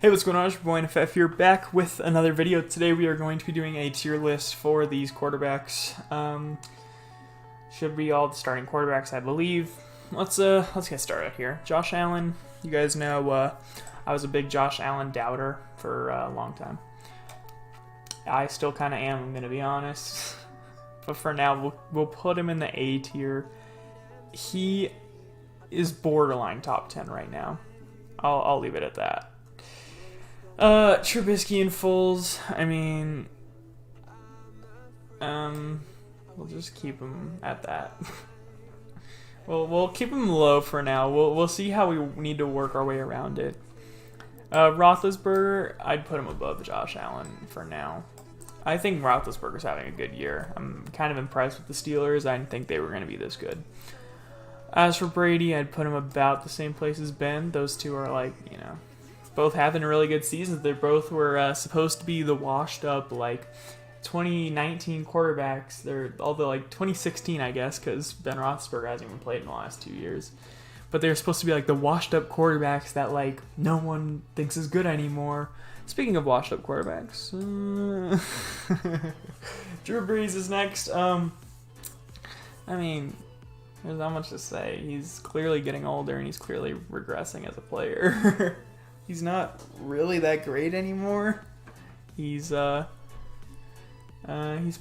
Hey, what's going on? It's your boy NFF here, back with another video. Today we are going to be doing a tier list for these quarterbacks. Should be all the starting quarterbacks, I believe. Let's get started here. Josh Allen, you guys know I was a big Josh Allen doubter for a long time. I still kind of am, I'm gonna be honest. But for now, we'll put him in the A tier. He is borderline top 10 right now. I'll leave it at that. Trubisky and Foles, I mean, we'll just keep him at that. we'll keep him low for now. We'll see how we need to work our way around it. Roethlisberger, I'd put him above Josh Allen for now. I think Roethlisberger's having a good year. I'm kind of impressed with the Steelers. I didn't think they were going to be this good. As for Brady, I'd put him about the same place as Ben. Those two are like, you know, both having really good seasons. They both were supposed to be the washed up, like, 2019 quarterbacks. They're all the, like, 2016, I guess, because Ben Roethlisberger hasn't even played in the last 2 years. But they're supposed to be, like, the washed up quarterbacks that, like, no one thinks is good anymore. Speaking of washed up quarterbacks, Drew Brees is next. I mean, there's not much to say. He's clearly getting older and he's clearly regressing as a player. He's not really that great anymore. He's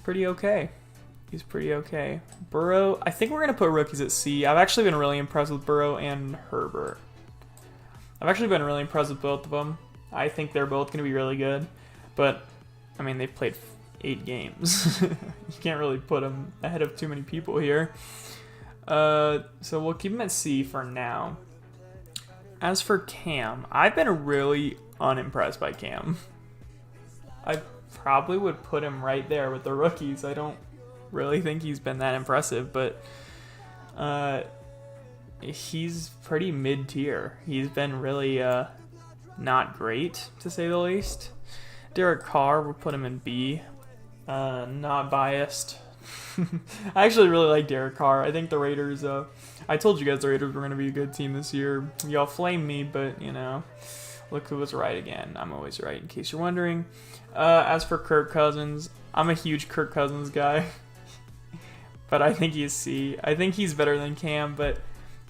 pretty okay. He's pretty okay. Burrow, I think we're gonna put rookies at C. I've actually been really impressed with Burrow and Herbert. I've actually been really impressed with both of them. I think they're both gonna be really good, but I mean they've played 8 games. You can't really put them ahead of too many people here. So we'll keep them at C for now. As for Cam, I've been really unimpressed by Cam. I probably would put him right there with the rookies. I don't really think he's been that impressive, but he's pretty mid-tier. He's been really not great, to say the least. Derek Carr, we'll put him in B. Not biased. I actually really like Derek Carr. I think the Raiders, I told you guys the Raiders were going to be a good team this year. Y'all flame me, but, you know, look who was right again. I'm always right, in case you're wondering. As for Kirk Cousins, I'm a huge Kirk Cousins guy. But I think he's C. I think he's better than Cam, but,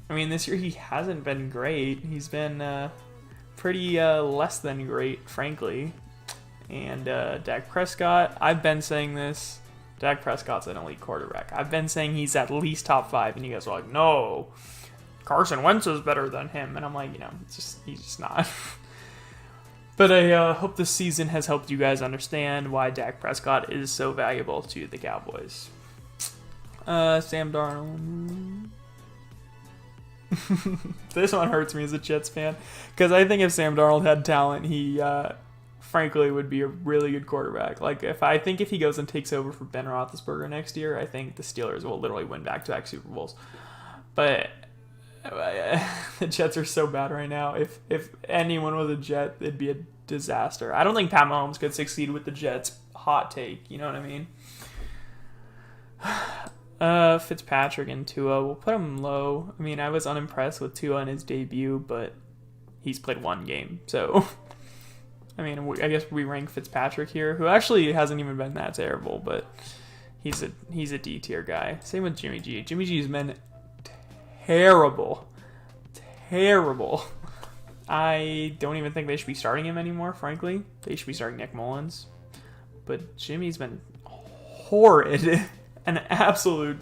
I mean, this year he hasn't been great. He's been pretty less than great, frankly. And Dak Prescott, I've been saying this. Dak Prescott's an elite quarterback. I've been saying he's at least top 5, and you guys are like, no, Carson Wentz is better than him. And I'm like, you know, he's just not. But I hope this season has helped you guys understand why Dak Prescott is so valuable to the Cowboys. Sam Darnold. This one hurts me as a Jets fan, because I think if Sam Darnold had talent, he frankly would be a really good quarterback. Like, if he goes and takes over for Ben Roethlisberger next year, I think the Steelers will literally win back-to-back Super Bowls. But the Jets are so bad right now. If anyone was a Jet, it'd be a disaster. I don't think Pat Mahomes could succeed with the Jets. Hot take, you know what I mean? Fitzpatrick and Tua, we'll put him low. I mean, I was unimpressed with Tua in his debut, but he's played 1 game, so I mean, I guess we rank Fitzpatrick here, who actually hasn't even been that terrible, but he's a D tier guy. Same with Jimmy G. Jimmy G's been terrible. I don't even think they should be starting him anymore, frankly. They should be starting Nick Mullins. But Jimmy's been horrid. An absolute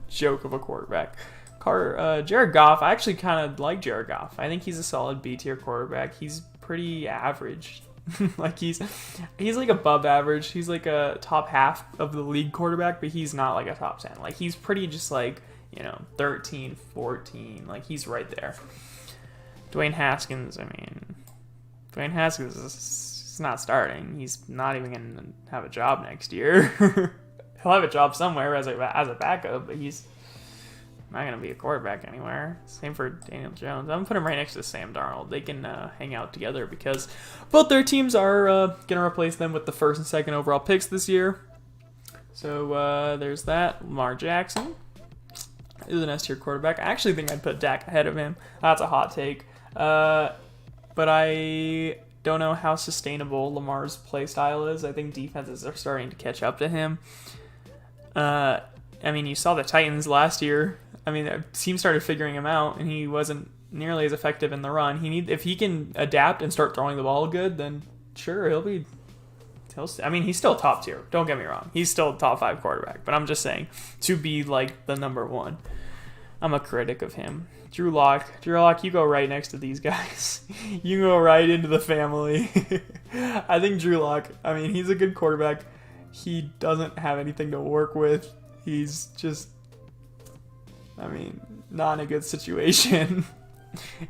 joke of a quarterback. Jared Goff, I actually kind of like Jared Goff. I think he's a solid B tier quarterback. He's pretty average. Like he's like above average. He's like a top half of the league quarterback, but he's not like a top 10. Like he's pretty just like, you know, 13, 14. Like he's right there. Dwayne Haskins, I mean, Dwayne Haskins is not starting. He's not even going to have a job next year. He'll have a job somewhere as a backup, but he's not going to be a quarterback anywhere. Same for Daniel Jones. I'm going to put him right next to Sam Darnold. They can hang out together because both their teams are going to replace them with the 1st and 2nd overall picks this year. So there's that. Lamar Jackson is an S tier quarterback. I actually think I'd put Dak ahead of him. That's a hot take. But I don't know how sustainable Lamar's play style is. I think defenses are starting to catch up to him. I mean, you saw the Titans last year. I mean, the team started figuring him out, and he wasn't nearly as effective in the run. If he can adapt and start throwing the ball good, then sure, I mean, he's still top tier. Don't get me wrong. He's still a top 5 quarterback. But I'm just saying, to be like the number 1. I'm a critic of him. Drew Lock, you go right next to these guys. You go right into the family. I think Drew Lock, I mean, he's a good quarterback. He doesn't have anything to work with. He's just, I mean, not in a good situation.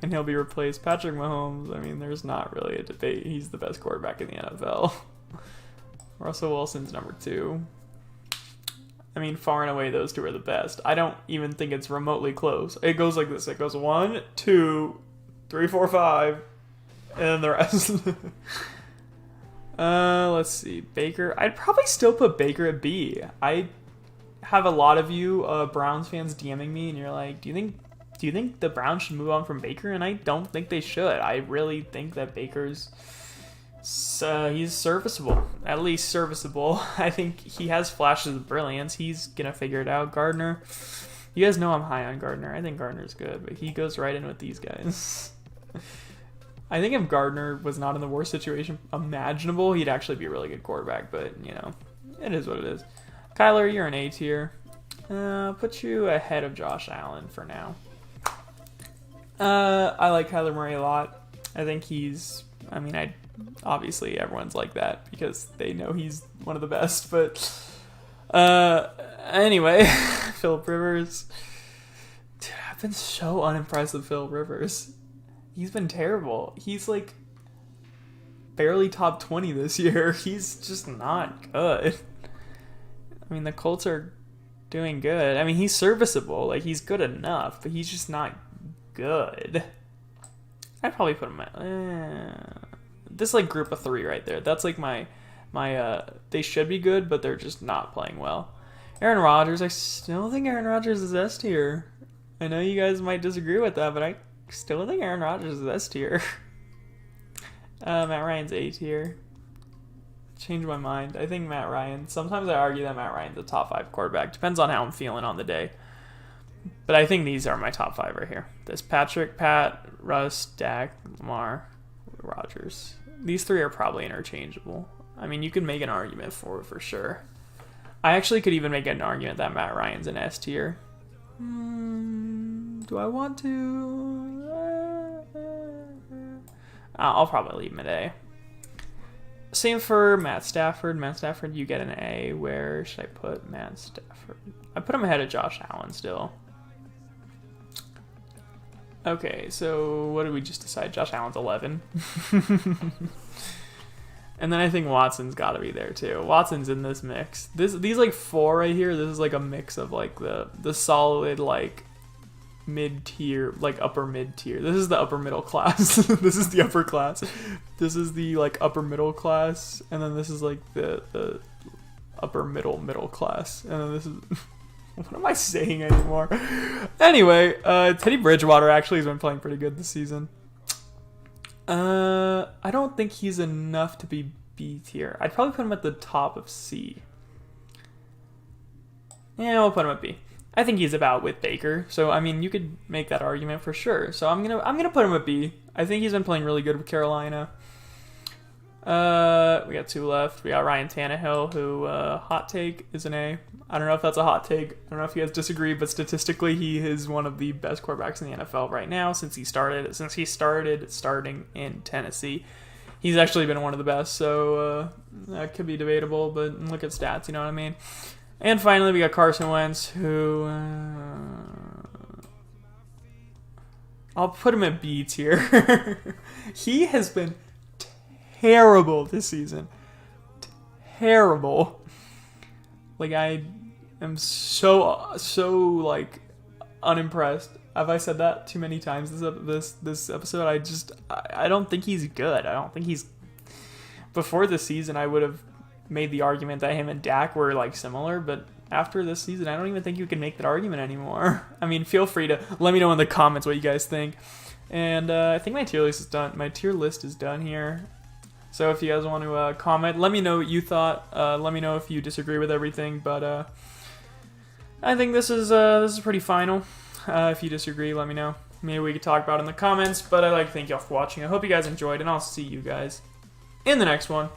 And he'll be replaced. Patrick Mahomes, I mean, there's not really a debate. He's the best quarterback in the NFL. Russell Wilson's number 2. I mean, far and away, those two are the best. I don't even think it's remotely close. It goes like this. It goes 1, 2, 3, 4, 5, and then the rest. Let's see. Baker. I'd probably still put Baker at B. I have a lot of you Browns fans DMing me, and you're like, do you think the Browns should move on from Baker? And I don't think they should. I really think that Baker's... he's serviceable, at least serviceable. I think he has flashes of brilliance. He's gonna figure it out. Gardner, you guys know I'm high on Gardner. I think Gardner's good, but he goes right in with these guys. I think if Gardner was not in the worst situation imaginable, he'd actually be a really good quarterback, but you know, it is what it is. Kyler, you're an A tier. Put you ahead of Josh Allen for now. I like Kyler Murray a lot. I think obviously everyone's like that because they know he's one of the best, but anyway, Phillip Rivers. Dude, I've been so unimpressed with Phillip Rivers. He's been terrible. He's like barely top 20 this year. He's just not good. I mean, the Colts are doing good. I mean, he's serviceable. Like, he's good enough, but he's just not good. I'd probably put him at... this like group of 3 right there. That's like my they should be good, but they're just not playing well. Aaron Rodgers, I still think Aaron Rodgers is S tier. I know you guys might disagree with that, but I still think Aaron Rodgers is S tier. Matt Ryan's A tier. Changed my mind. I think Matt Ryan. Sometimes I argue that Matt Ryan's a top 5 quarterback. Depends on how I'm feeling on the day. But I think these are my top 5 right here. This Patrick, Pat, Russ, Dak, Lamar, Rodgers. These 3 are probably interchangeable. I mean, you could make an argument for sure. I actually could even make an argument that Matt Ryan's an S tier. Do I want to? I'll probably leave him at A. Same for Matt Stafford. Matt Stafford, you get an A. Where should I put Matt Stafford? I put him ahead of Josh Allen still. Okay, so what did we just decide? Josh Allen's 11. And then I think Watson's got to be there too. Watson's in this mix. These like 4 right here, this is like a mix of like the solid like mid-tier, like upper mid-tier. This is the upper middle class. This is the upper class. This is the like upper middle class, and then this is like the upper middle class, and then this is what am I saying anymore? Anyway, Teddy Bridgewater actually has been playing pretty good this season. I don't think he's enough to be B tier. I'd probably put him at the top of C. Yeah, we'll put him at B. I think he's about with Baker, so I mean you could make that argument for sure. So I'm gonna put him at B. I think he's been playing really good with Carolina. We got 2 left. We got Ryan Tannehill, who hot take is an A. I don't know if that's a hot take. I don't know if you guys disagree, but statistically he is one of the best quarterbacks in the NFL right now since he started starting in Tennessee. He's actually been one of the best, so that could be debatable, but look at stats, you know what I mean? And finally, we got Carson Wentz, who I'll put him at B tier. He has been terrible this season. Terrible. Like, I am so like unimpressed. Have I said that too many times this episode? I don't think he's good. I don't think he's... Before this season, I would have made the argument that him and Dak were like similar, but after this season, I don't even think you can make that argument anymore. I mean, feel free to let me know in the comments what you guys think. And I think my tier list is done. My tier list is done here. So if you guys want to comment, let me know what you thought. Let me know if you disagree with everything. But I think this is pretty final. If you disagree, let me know. Maybe we could talk about it in the comments. But I'd like to thank y'all for watching. I hope you guys enjoyed, and I'll see you guys in the next one.